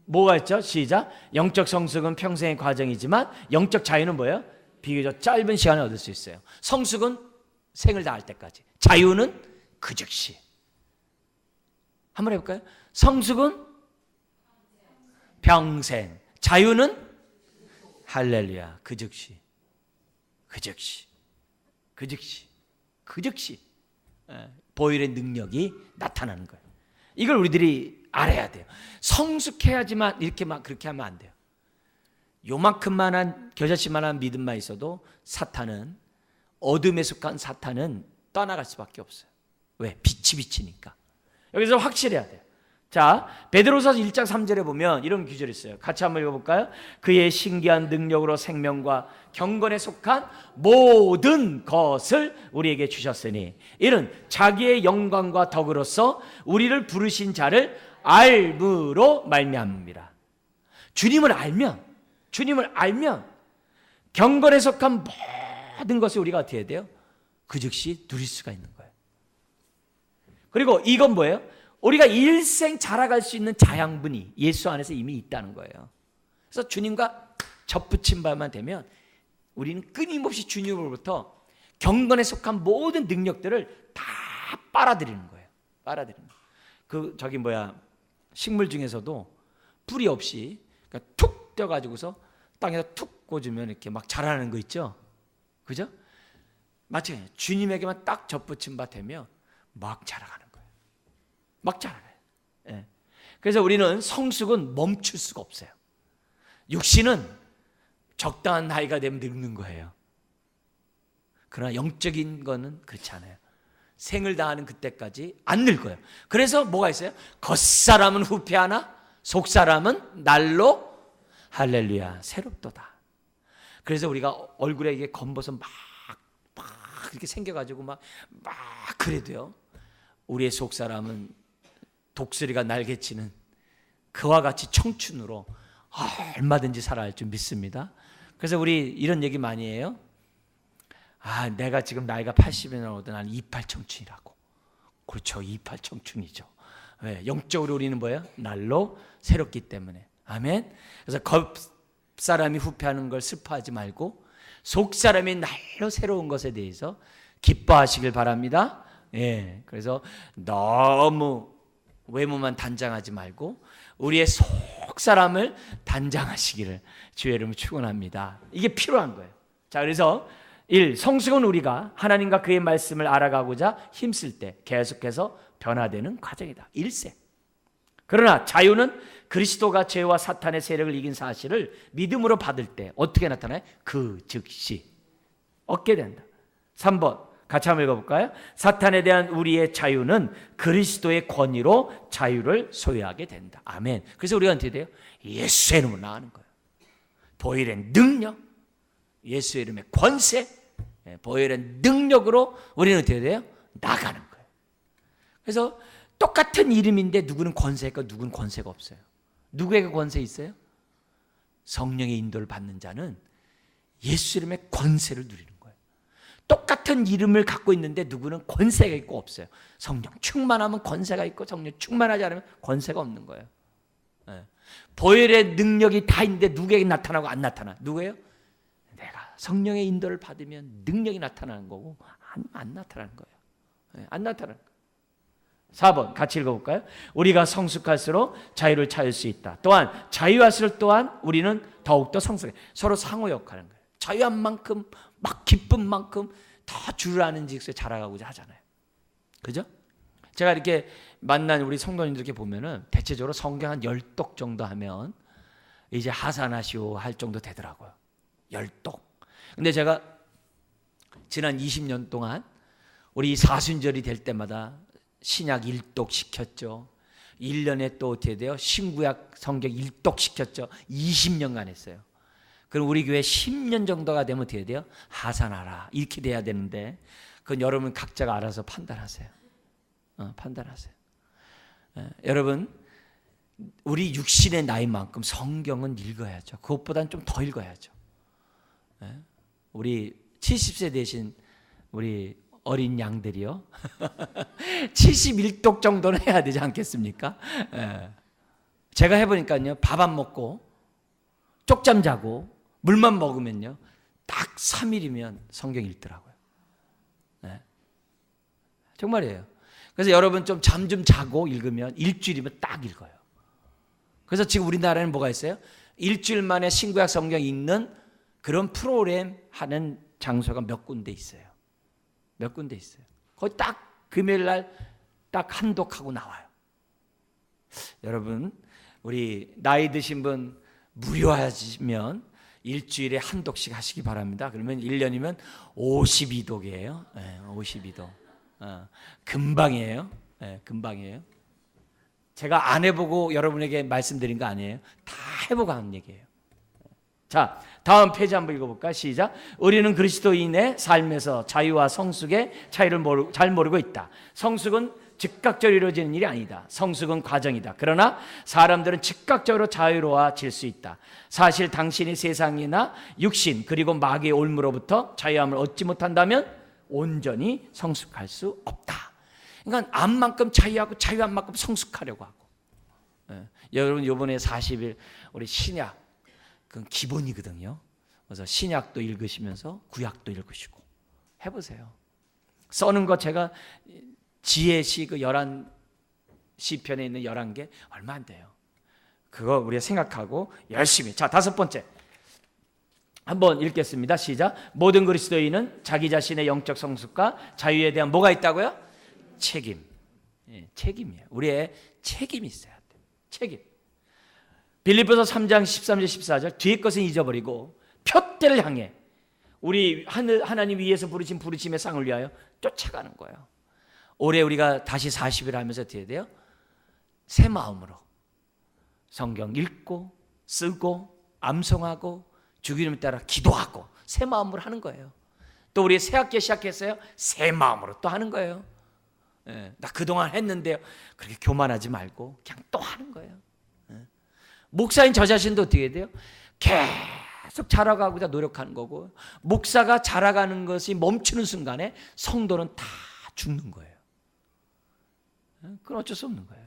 뭐가 있죠? 시작. 영적 성숙은 평생의 과정이지만 영적 자유는 뭐예요? 비교적 짧은 시간에 얻을 수 있어요. 성숙은 생을 다할 때까지, 자유는 그 즉시. 한번 해볼까요? 성숙은 평생, 자유는 할렐루야, 그 즉시, 그 즉시, 그 즉시, 그 즉시 보혈의 능력이 나타나는 거예요. 이걸 우리들이 알아야 돼요. 성숙해야지만 이렇게 막 그렇게 하면 안 돼요. 요만큼만한 겨자씨만한 믿음만 있어도 사탄은, 어둠에 속한 사탄은 떠나갈 수밖에 없어요. 왜? 빛이 비치니까. 여기서 확실해야 돼요. 자, 베드로서서 1장 3절에 보면 이런 구절이 있어요. 같이 한번 읽어볼까요? 그의 신기한 능력으로 생명과 경건에 속한 모든 것을 우리에게 주셨으니 이는 자기의 영광과 덕으로서 우리를 부르신 자를 알므로 말미암음이라. 주님을 알면 경건에 속한 모든 것을 우리가 어떻게 해야 돼요? 그 즉시 누릴 수가 있는 거예요. 그리고 이건 뭐예요? 우리가 일생 자라갈 수 있는 자양분이 예수 안에서 이미 있다는 거예요. 그래서 주님과 접붙임 바만 되면 우리는 끊임없이 주님으로부터 경건에 속한 모든 능력들을 다 빨아들이는 거예요. 식물 중에서도 뿌리 없이 그러니까 툭 떼어가지고서 땅에다 툭 꽂으면 이렇게 막 자라는 거 있죠. 그죠? 마찬가지예요. 주님에게만 딱 접붙임 바 되면 막 자라가는 거예요. 막 자라가요. 예. 그래서 우리는 성숙은 멈출 수가 없어요. 육신은 적당한 나이가 되면 늙는 거예요. 그러나 영적인 거는 그렇지 않아요. 생을 다하는 그때까지 안 늙어요. 그래서 뭐가 있어요? 겉사람은 후패하나 속사람은 날로 할렐루야 새롭도다. 그래서 우리가 얼굴에 이게 검버섯 막 이렇게 생겨가지고 막 그래도요, 우리의 속사람은 독수리가 날개치는 그와 같이 청춘으로 얼마든지 살아갈 줄 믿습니다. 그래서 우리 이런 얘기 많이 해요. 내가 지금 나이가 80이 나오든 난 28 청춘이라고. 그렇죠, 28 청춘이죠. 왜? 영적으로 우리는 뭐예요? 날로 새롭기 때문에. 아멘. 그래서 겉사람이 후패하는 걸 슬퍼하지 말고 속사람이 날로 새로운 것에 대해서 기뻐하시길 바랍니다. 예, 그래서 너무 외모만 단장하지 말고 우리의 속 사람을 단장하시기를 주의 이름으로 축원합니다. 이게 필요한 거예요. 자, 그래서 1. 성숙은 우리가 하나님과 그의 말씀을 알아가고자 힘쓸 때 계속해서 변화되는 과정이다. 1세. 그러나 자유는 그리스도가 죄와 사탄의 세력을 이긴 사실을 믿음으로 받을 때 어떻게 나타나요? 그 즉시 얻게 된다. 3번 같이 한번 읽어볼까요? 사탄에 대한 우리의 자유는 그리스도의 권위로 자유를 소유하게 된다. 아멘. 그래서 우리가 어떻게 돼요? 예수의 이름으로 나가는 거예요. 보혈의 능력, 예수의 이름의 권세, 보혈의 능력으로 우리는 어떻게 돼요? 나가는 거예요. 그래서 똑같은 이름인데 누구는 권세가 있고 누구는 권세가 없어요. 누구에게 권세 있어요? 성령의 인도를 받는 자는 예수 이름의 권세를 누리는 거예요. 똑같은 이름을 갖고 있는데 누구는 권세가 있고 없어요. 성령 충만하면 권세가 있고 성령 충만하지 않으면 권세가 없는 거예요. 보혈의 능력이 다 있는데 누구에게 나타나고 안 나타나? 누구예요? 내가 성령의 인도를 받으면 능력이 나타나는 거고 안 나타나는 거예요. 안 나타나는 거예요. 4번 같이 읽어볼까요? 우리가 성숙할수록 자유를 찾을 수 있다. 또한 자유할수록 또한 우리는 더욱더 성숙해. 서로 상호 역할하는 거예요. 자유한 만큼 막 기쁜 만큼 더 주를 아는 직수에 자라가고자 하잖아요. 그죠? 제가 이렇게 만난 우리 성도님들께 보면은 대체적으로 성경 한 10독 정도 하면 이제 하산하시오 할 정도 되더라고요. 10독. 근데 제가 지난 20년 동안 우리 사순절이 될 때마다 신약 1독 시켰죠. 1년에 또 어떻게 돼요? 신구약 성경 1독 시켰죠. 20년간 했어요. 그럼 우리 교회 10년 정도가 되면 어떻게 돼요? 하산하라. 이렇게 돼야 되는데 그건 여러분 각자가 알아서 판단하세요. 판단하세요. 여러분 우리 육신의 나이만큼 성경은 읽어야죠. 그것보다는 좀 더 읽어야죠. 우리 70세 되신 우리 어린 양들이요. 71독 정도는 해야 되지 않겠습니까? 제가 해보니까요. 밥 안 먹고 쪽잠 자고 물만 먹으면요. 딱 3일이면 성경 읽더라고요. 정말이에요. 그래서 여러분 좀 잠 좀 자고 읽으면 일주일이면 딱 읽어요. 그래서 지금 우리나라에는 뭐가 있어요? 일주일 만에 신구약 성경 읽는 그런 프로그램 하는 장소가 몇 군데 있어요. 몇 군데 있어요. 거기 딱 금요일 날 딱 한 독하고 나와요. 여러분 우리 나이 드신 분 무료하시면 일주일에 한 독씩 하시기 바랍니다. 그러면 1년이면 52독이에요. 52독. 금방이에요. 금방이에요. 제가 안 해보고 여러분에게 말씀드린 거 아니에요. 다 해보고 하는 얘기예요. 자, 다음 페이지 한번 읽어볼까요? 시작. 우리는 그리스도인의 삶에서 자유와 성숙의 차이를 잘 모르고 있다. 성숙은 즉각적으로 이루어지는 일이 아니다. 성숙은 과정이다. 그러나 사람들은 즉각적으로 자유로워질 수 있다. 사실 당신이 세상이나 육신 그리고 마귀의 올무로부터 자유함을 얻지 못한다면 온전히 성숙할 수 없다. 그러니까 암만큼 자유하고 자유한 만큼 성숙하려고 하고. 여러분 이번에 40일 우리 신약 그건 기본이거든요. 그래서 신약도 읽으시면서 구약도 읽으시고 해보세요. 써는 거 제가 지혜시 그 11시편에 있는 11개 얼마 안 돼요. 그거 우리가 생각하고 열심히. 자, 5번째 한번 읽겠습니다. 시작. 모든 그리스도인은 자기 자신의 영적 성숙과 자유에 대한 뭐가 있다고요? 책임. 책임이에요. 우리의 책임이 있어야 돼요. 책임. 빌립보서 3장 13절 14절 뒤의 것은 잊어버리고 표대를 향해 우리 하나님 위에서 부르신 부르심의 상을 위하여 쫓아가는 거예요. 올해 우리가 다시 40일 하면서 어떻게 돼요? 새 마음으로 성경 읽고 쓰고 암송하고 주기름 따라 기도하고 새 마음으로 하는 거예요. 또 우리 새 학기 시작했어요. 새 마음으로 또 하는 거예요. 나 그동안 했는데요. 그렇게 교만하지 말고 그냥 또 하는 거예요. 목사인 저 자신도 어떻게 돼요? 계속 자라가고자 노력하는 거고 목사가 자라가는 것이 멈추는 순간에 성도는 다 죽는 거예요. 그건 어쩔 수 없는 거예요.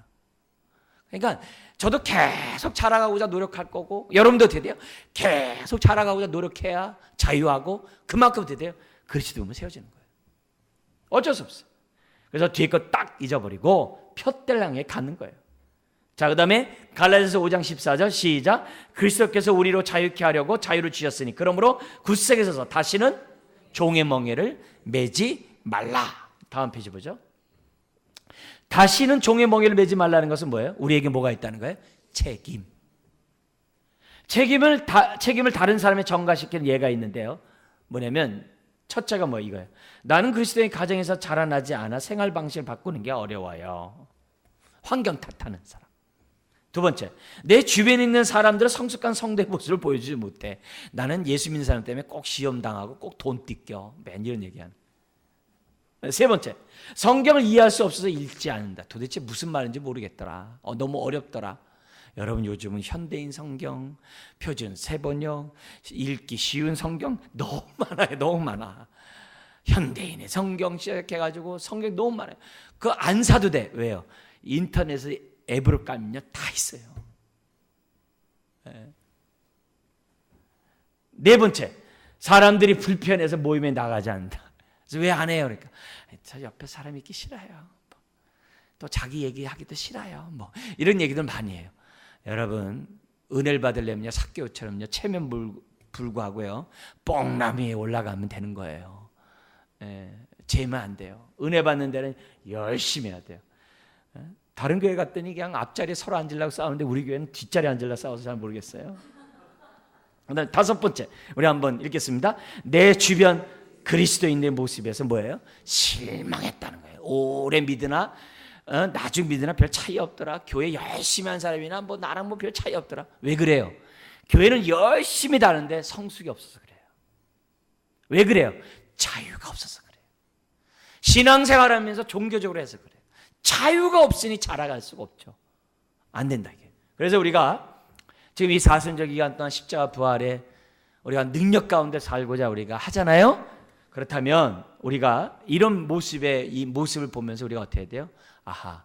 그러니까 저도 계속 자라가고자 노력할 거고 여러분도 어떻게 돼요? 계속 자라가고자 노력해야 자유하고 그만큼 어떻게 돼요? 그리스도로 세워지는 거예요. 어쩔 수 없어요. 그래서 뒤에 거 딱 잊어버리고 표대를 향해 가는 거예요. 자, 그 다음에 갈라디아서 5장 14절 시작. 그리스도께서 우리로 자유케 하려고 자유를 주셨으니 그러므로 굳세게 서서 다시는 종의 멍에를 매지 말라. 다음 페이지 보죠. 다시는 종의 멍에를 매지 말라는 것은 뭐예요? 우리에게 뭐가 있다는 거예요? 책임. 책임을 다른 사람에 전가시키는 예가 있는데요. 뭐냐면 첫째가 뭐 이거예요. 나는 그리스도의 가정에서 자라나지 않아 생활 방식을 바꾸는 게 어려워요. 환경 탓하는 사람. 두 번째, 내 주변에 있는 사람들은 성숙한 성도의 모습을 보여주지 못해. 나는 예수 믿는 사람 때문에 꼭 시험 당하고 꼭 돈 뜯겨. 맨 이런 얘기하는. 세 번째, 성경을 이해할 수 없어서 읽지 않는다. 도대체 무슨 말인지 모르겠더라. 너무 어렵더라. 여러분 요즘은 현대인 성경, 표준 세번역, 읽기 쉬운 성경 너무 많아요. 너무 많아. 현대인의 성경 시작해가지고 성경 너무 많아요. 그거 안 사도 돼. 왜요? 인터넷에 앱으로 깔면요 다 있어요. 네 번째, 사람들이 불편해서 모임에 나가지 않는다. 그래서 왜 안 해요? 그러니까 저 옆에 사람 있기 싫어요. 또 자기 얘기하기도 싫어요. 뭐 이런 얘기들 많이 해요. 여러분 은혜를 받으려면요 삭개오처럼요 체면 불구하고요 뽕나무 위에 올라가면 되는 거예요. 재면 안 돼요. 은혜 받는 데는 열심히 해야 돼요. 다른 교회 갔더니 그냥 앞자리에 서로 앉으려고 싸우는데 우리 교회는 뒷자리에 앉으려고 싸워서 잘 모르겠어요. 그다음 다섯 번째, 우리 한번 읽겠습니다. 내 주변 그리스도인의 모습에서 뭐예요? 실망했다는 거예요. 오래 믿으나 나중 믿으나 별 차이 없더라. 교회 열심히 한 사람이나 뭐 나랑 뭐 별 차이 없더라. 왜 그래요? 교회는 열심히 다는데 성숙이 없어서 그래요. 왜 그래요? 자유가 없어서 그래요. 신앙생활하면서 종교적으로 해서 그래요. 자유가 없으니 자라갈 수가 없죠. 안 된다 이게. 그래서 우리가 지금 이 사순절 기간 동안 십자가 부활에 우리가 능력 가운데 살고자 우리가 하잖아요. 그렇다면 우리가 이런 이 모습을 보면서 우리가 어떻게 해야 돼요? 아하,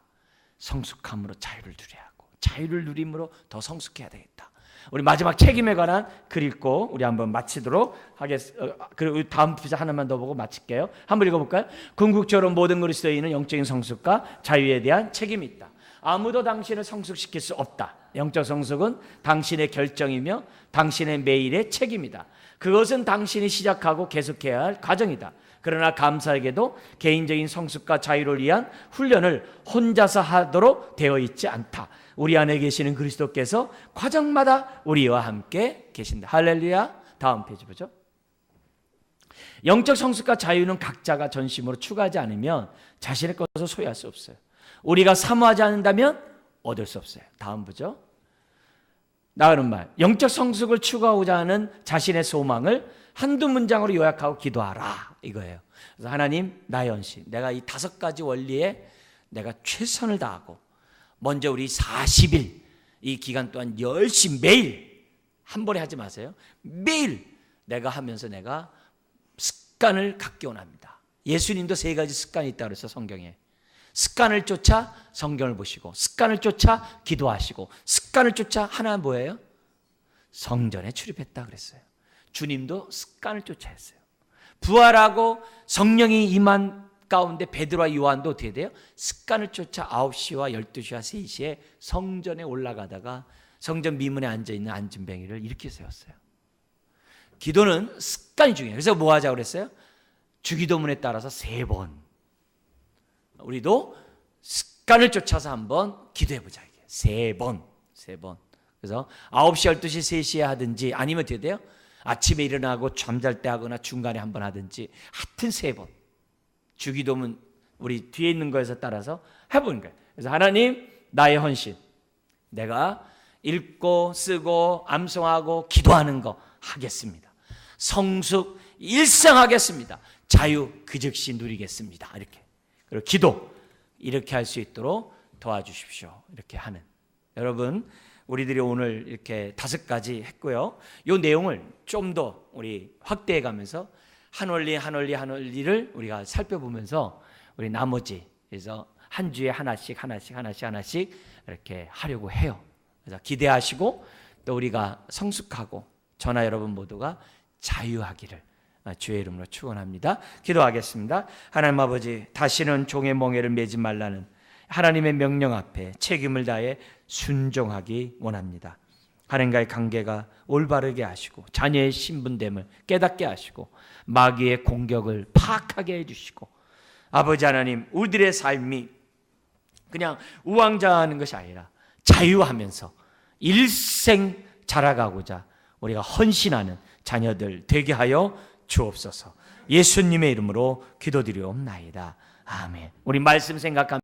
성숙함으로 자유를 누려야 하고 자유를 누림으로 더 성숙해야 되겠다. 우리 마지막 책임에 관한 글 읽고 우리 한번 마치도록 하겠습니다. 그리고 다음 부자 하나만 더 보고 마칠게요. 한번 읽어볼까요? 궁극적으로 모든 그리스도인은 영적인 성숙과 자유에 대한 책임이 있다. 아무도 당신을 성숙시킬 수 없다. 영적 성숙은 당신의 결정이며 당신의 매일의 책임이다. 그것은 당신이 시작하고 계속해야 할 과정이다. 그러나 감사하게도 개인적인 성숙과 자유를 위한 훈련을 혼자서 하도록 되어 있지 않다. 우리 안에 계시는 그리스도께서 과정마다 우리와 함께 계신다. 할렐루야. 다음 페이지 보죠. 영적 성숙과 자유는 각자가 전심으로 추구하지 않으면 자신의 것을 소유할 수 없어요. 우리가 사모하지 않는다면 얻을 수 없어요. 다음 보죠. 나가는 말, 영적 성숙을 추구하고자 하는 자신의 소망을 한두 문장으로 요약하고 기도하라 이거예요. 그래서 하나님, 나의 헌신, 내가 이 5가지 원리에 내가 최선을 다하고 먼저 우리 40일 이 기간 동안 열심히 매일 한 번에 하지 마세요. 매일 내가 하면서 내가 습관을 갖기 원합니다. 예수님도 3가지 습관이 있다고 그랬어요. 성경에. 습관을 쫓아 성경을 보시고 습관을 쫓아 기도하시고 습관을 쫓아 하나 뭐예요? 성전에 출입했다 그랬어요. 주님도 습관을 쫓아 했어요. 부활하고 성령이 임한 가운데 베드로와 요한도 어떻게 돼요? 습관을 쫓아 9시와 12시와 3시에 성전에 올라가다가 성전 미문에 앉아있는 안진뱅이를 일으켜 세웠어요. 기도는 습관이 중요해요. 그래서 뭐 하자고 그랬어요? 주기도문에 따라서 3번. 우리도 습관을 쫓아서 한번 기도해보자. 3번. 그래서 9시, 12시, 3시에 하든지 아니면 어떻게 돼요? 아침에 일어나고 잠잘 때 하거나 중간에 한번 하든지 하여튼 3번. 주기도문 우리 뒤에 있는 거에서 따라서 해보는 거예요. 그래서 하나님, 나의 헌신. 내가 읽고 쓰고 암송하고 기도하는 거 하겠습니다. 성숙 일상하겠습니다. 자유 그 즉시 누리겠습니다. 이렇게. 그리고 기도 이렇게 할 수 있도록 도와주십시오. 이렇게 하는. 여러분 우리들이 오늘 이렇게 5가지 했고요. 이 내용을 좀 더 우리 확대해 가면서 한 원리를 우리가 살펴보면서 우리 나머지 그래서 한 주에 하나씩 이렇게 하려고 해요. 그래서 기대하시고 또 우리가 성숙하고 저나 여러분 모두가 자유하기를 주의 이름으로 축원합니다. 기도하겠습니다. 하나님 아버지, 다시는 종의 멍에를 매지 말라는 하나님의 명령 앞에 책임을 다해 순종하기 원합니다. 하나님과의 관계가 올바르게 하시고 자녀의 신분됨을 깨닫게 하시고 마귀의 공격을 파악하게 해주시고, 아버지 하나님, 우리들의 삶이 그냥 우왕좌왕하는 것이 아니라 자유하면서 일생 자라가고자 우리가 헌신하는 자녀들 되게 하여 주옵소서. 예수님의 이름으로 기도드리옵나이다. 아멘. 우리 말씀 생각합니다.